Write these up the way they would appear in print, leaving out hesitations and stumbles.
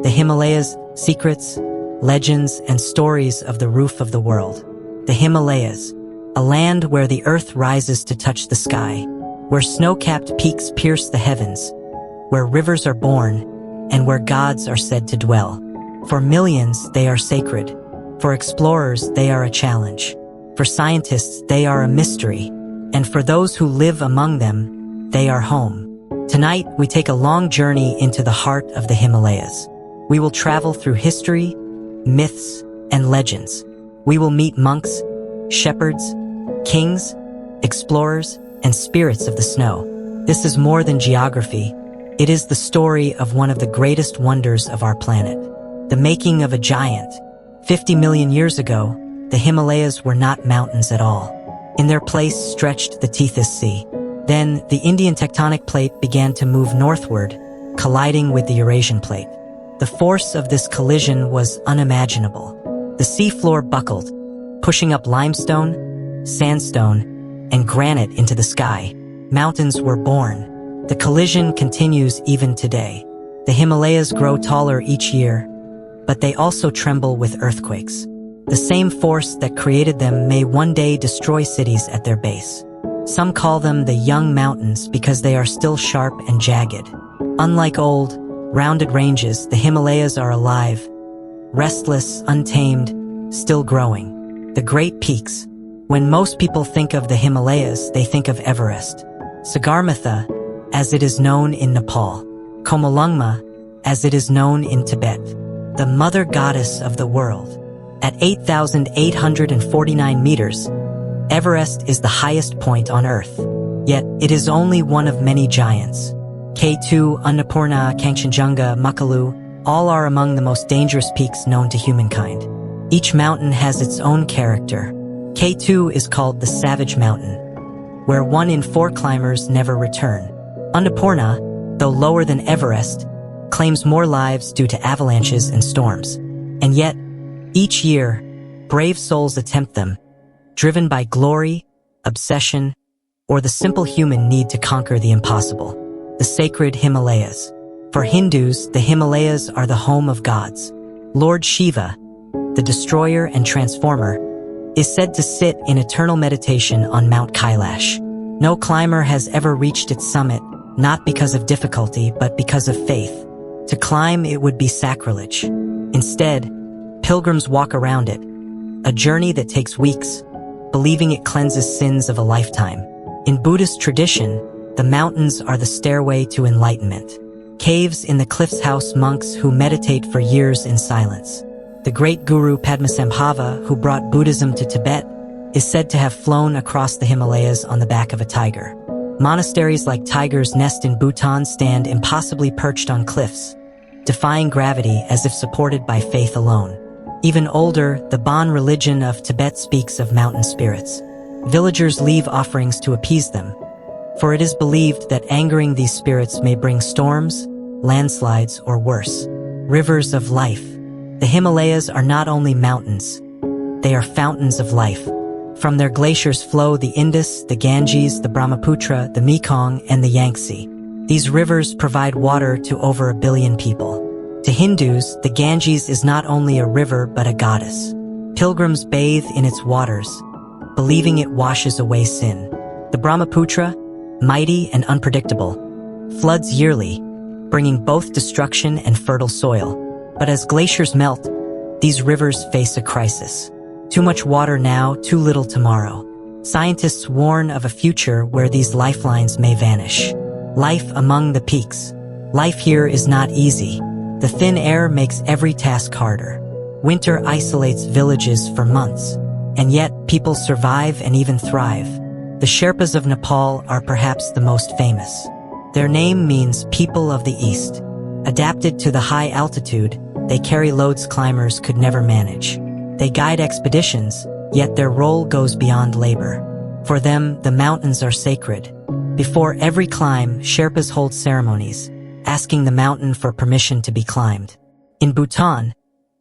The Himalayas, secrets, legends, and stories of the roof of the world. The Himalayas, a land where the earth rises to touch the sky, where snow-capped peaks pierce the heavens, where rivers are born, and where gods are said to dwell. For millions, they are sacred. For explorers, they are a challenge. For scientists, they are a mystery. And for those who live among them, they are home. Tonight, we take a long journey into the heart of the Himalayas. We will travel through history, myths, and legends. We will meet monks, shepherds, kings, explorers, and spirits of the snow. This is more than geography. It is the story of one of the greatest wonders of our planet. The making of a giant. 50 million years ago, the Himalayas were not mountains at all. In their place stretched the Tethys Sea. Then, the Indian tectonic plate began to move northward, colliding with the Eurasian plate. The force of this collision was unimaginable. The seafloor buckled, pushing up limestone, sandstone, and granite into the sky. Mountains were born. The collision continues even today. The Himalayas grow taller each year, but they also tremble with earthquakes. The same force that created them may one day destroy cities at their base. Some call them the young mountains because they are still sharp and jagged. Unlike old, rounded ranges, the Himalayas are alive, restless, untamed, still growing. The Great Peaks. When most people think of the Himalayas, they think of Everest. Sagarmatha, as it is known in Nepal. Komalungma, as it is known in Tibet. The mother goddess of the world. At 8,849 meters, Everest is the highest point on Earth. Yet, it is only one of many giants. K2, Annapurna, Kangchenjunga, Makalu, all are among the most dangerous peaks known to humankind. Each mountain has its own character. K2 is called the Savage Mountain, where 1 in 4 climbers never return. Annapurna, though lower than Everest, claims more lives due to avalanches and storms. And yet, each year, brave souls attempt them, driven by glory, obsession, or the simple human need to conquer the impossible. The sacred Himalayas. For Hindus, the Himalayas are the home of gods. Lord Shiva, the destroyer and transformer, is said to sit in eternal meditation on Mount Kailash. No climber has ever reached its summit, not because of difficulty, but because of faith. To climb it would be sacrilege. Instead, pilgrims walk around it, a journey that takes weeks, believing it cleanses sins of a lifetime. In Buddhist tradition, the mountains are the stairway to enlightenment. Caves in the cliffs house monks who meditate for years in silence. The great guru Padmasambhava, who brought Buddhism to Tibet, is said to have flown across the Himalayas on the back of a tiger. Monasteries like Tiger's Nest in Bhutan stand impossibly perched on cliffs, defying gravity as if supported by faith alone. Even older, the Bon religion of Tibet speaks of mountain spirits. Villagers leave offerings to appease them, for it is believed that angering these spirits may bring storms, landslides, or worse. Rivers of life. The Himalayas are not only mountains, they are fountains of life. From their glaciers flow the Indus, the Ganges, the Brahmaputra, the Mekong, and the Yangtze. These rivers provide water to over 1 billion people. To Hindus, the Ganges is not only a river but a goddess. Pilgrims bathe in its waters, believing it washes away sin. The Brahmaputra, mighty and unpredictable, floods yearly, bringing both destruction and fertile soil. But as glaciers melt, these rivers face a crisis. Too much water now, too little tomorrow. Scientists warn of a future where these lifelines may vanish. Life among the peaks. Life here is not easy. The thin air makes every task harder. Winter isolates villages for months, and yet people survive and even thrive. The Sherpas of Nepal are perhaps the most famous. Their name means people of the east. Adapted to the high altitude, they carry loads climbers could never manage. They guide expeditions, yet their role goes beyond labor. For them, the mountains are sacred. Before every climb, Sherpas hold ceremonies, asking the mountain for permission to be climbed. In Bhutan,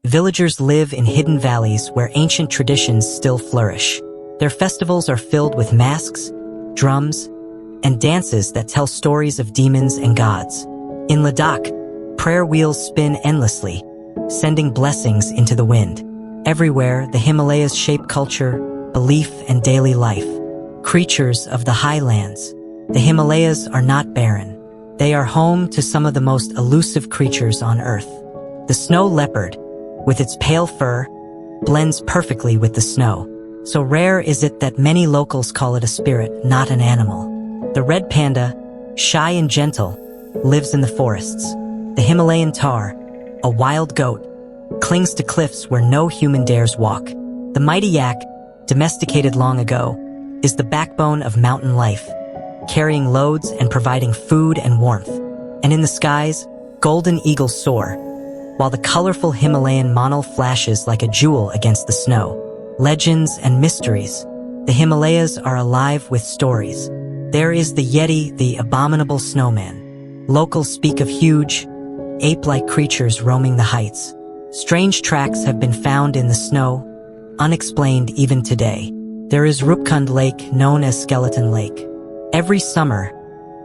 villagers live in hidden valleys where ancient traditions still flourish. Their festivals are filled with masks, drums, and dances that tell stories of demons and gods. In Ladakh, prayer wheels spin endlessly, sending blessings into the wind. Everywhere, the Himalayas shape culture, belief, and daily life. Creatures of the highlands. The Himalayas are not barren. They are home to some of the most elusive creatures on Earth. The snow leopard, with its pale fur, blends perfectly with the snow. So rare is it that many locals call it a spirit, not an animal. The red panda, shy and gentle, lives in the forests. The Himalayan tahr, a wild goat, clings to cliffs where no human dares walk. The mighty yak, domesticated long ago, is the backbone of mountain life, carrying loads and providing food and warmth. And in the skies, golden eagles soar, while the colorful Himalayan monal flashes like a jewel against the snow. Legends and mysteries. The Himalayas are alive with stories. There is the Yeti, the abominable snowman. Locals speak of huge, ape-like creatures roaming the heights. Strange tracks have been found in the snow, unexplained even today. There is Rupkund Lake, known as Skeleton Lake. Every summer,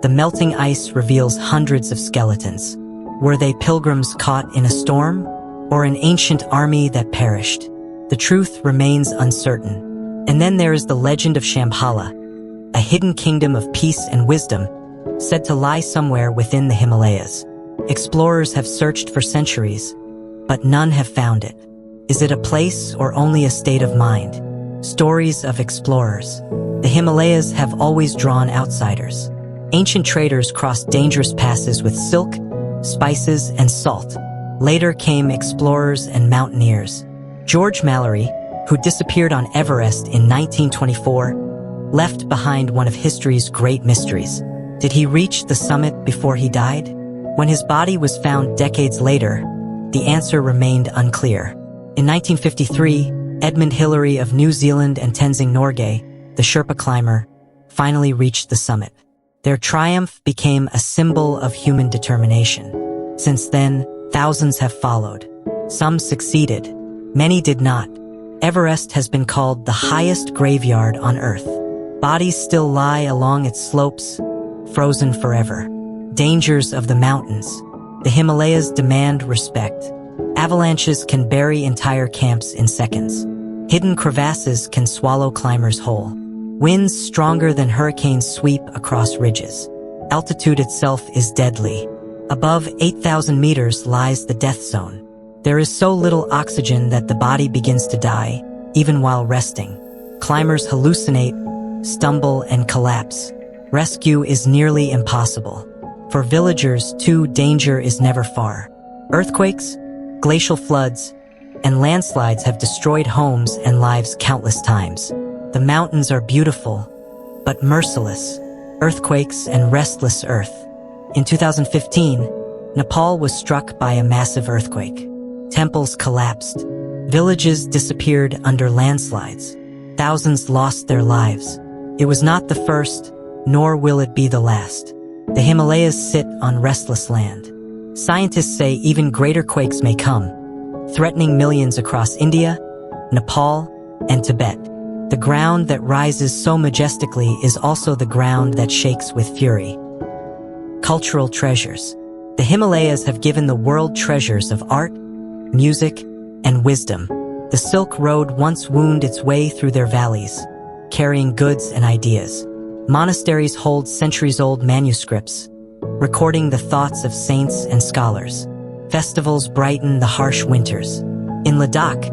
the melting ice reveals hundreds of skeletons. Were they pilgrims caught in a storm, or an ancient army that perished? The truth remains uncertain. And then there is the legend of Shambhala, a hidden kingdom of peace and wisdom, said to lie somewhere within the Himalayas. Explorers have searched for centuries, but none have found it. Is it a place or only a state of mind? Stories of explorers. The Himalayas have always drawn outsiders. Ancient traders crossed dangerous passes with silk, spices, and salt. Later came explorers and mountaineers. George Mallory, who disappeared on Everest in 1924, left behind one of history's great mysteries. Did he reach the summit before he died? When his body was found decades later, the answer remained unclear. In 1953, Edmund Hillary of New Zealand and Tenzing Norgay, the Sherpa climber, finally reached the summit. Their triumph became a symbol of human determination. Since then, thousands have followed. Some succeeded. Many did not. Everest has been called the highest graveyard on Earth. Bodies still lie along its slopes, frozen forever. Dangers of the mountains. The Himalayas demand respect. Avalanches can bury entire camps in seconds. Hidden crevasses can swallow climbers whole. Winds stronger than hurricanes sweep across ridges. Altitude itself is deadly. Above 8,000 meters lies the death zone. There is so little oxygen that the body begins to die, even while resting. Climbers hallucinate, stumble, and collapse. Rescue is nearly impossible. For villagers, too, danger is never far. Earthquakes, glacial floods, and landslides have destroyed homes and lives countless times. The mountains are beautiful, but merciless. Earthquakes and restless earth. In 2015, Nepal was struck by a massive earthquake. Temples collapsed. Villages disappeared under landslides. Thousands lost their lives. It was not the first, nor will it be the last. The Himalayas sit on restless land. Scientists say even greater quakes may come, threatening millions across India, Nepal, and Tibet. The ground that rises so majestically is also the ground that shakes with fury. Cultural treasures. The Himalayas have given the world treasures of art, music, and wisdom. The Silk Road once wound its way through their valleys, carrying goods and ideas. Monasteries hold centuries-old manuscripts, recording the thoughts of saints and scholars. Festivals brighten the harsh winters. In Ladakh,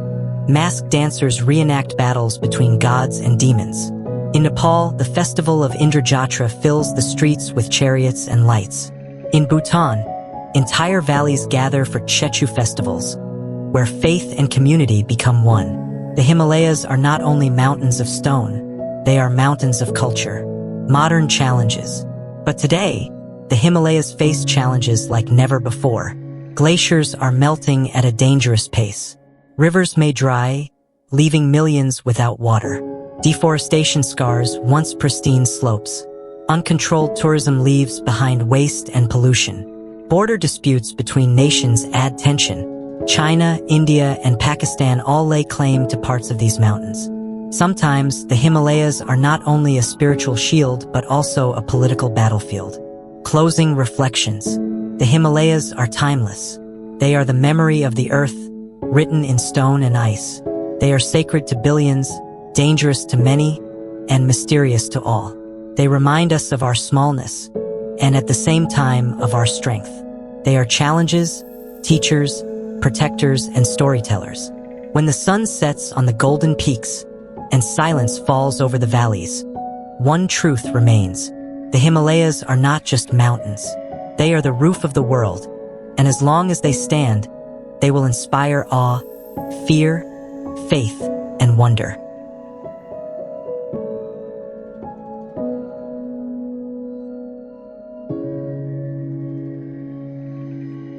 masked dancers reenact battles between gods and demons. In Nepal, the festival of Indrajatra fills the streets with chariots and lights. In Bhutan, entire valleys gather for Chechu festivals, where faith and community become one. The Himalayas are not only mountains of stone, they are mountains of culture. Modern challenges. But today, the Himalayas face challenges like never before. Glaciers are melting at a dangerous pace. Rivers may dry, leaving millions without water. Deforestation scars once pristine slopes. Uncontrolled tourism leaves behind waste and pollution. Border disputes between nations add tension. China, India, and Pakistan all lay claim to parts of these mountains. Sometimes, the Himalayas are not only a spiritual shield but also a political battlefield. Closing reflections. The The Himalayas are timeless. They are the memory of the earth, written in stone and ice. They are sacred to billions, dangerous to many, and mysterious to all. They remind us of our smallness, and at the same time of our strength. They are challenges, teachers, protectors, and storytellers. When the sun sets on the golden peaks and silence falls over the valleys, one truth remains. The Himalayas are not just mountains. They are the roof of the world, and as long as they stand, they will inspire awe, fear, faith, and wonder.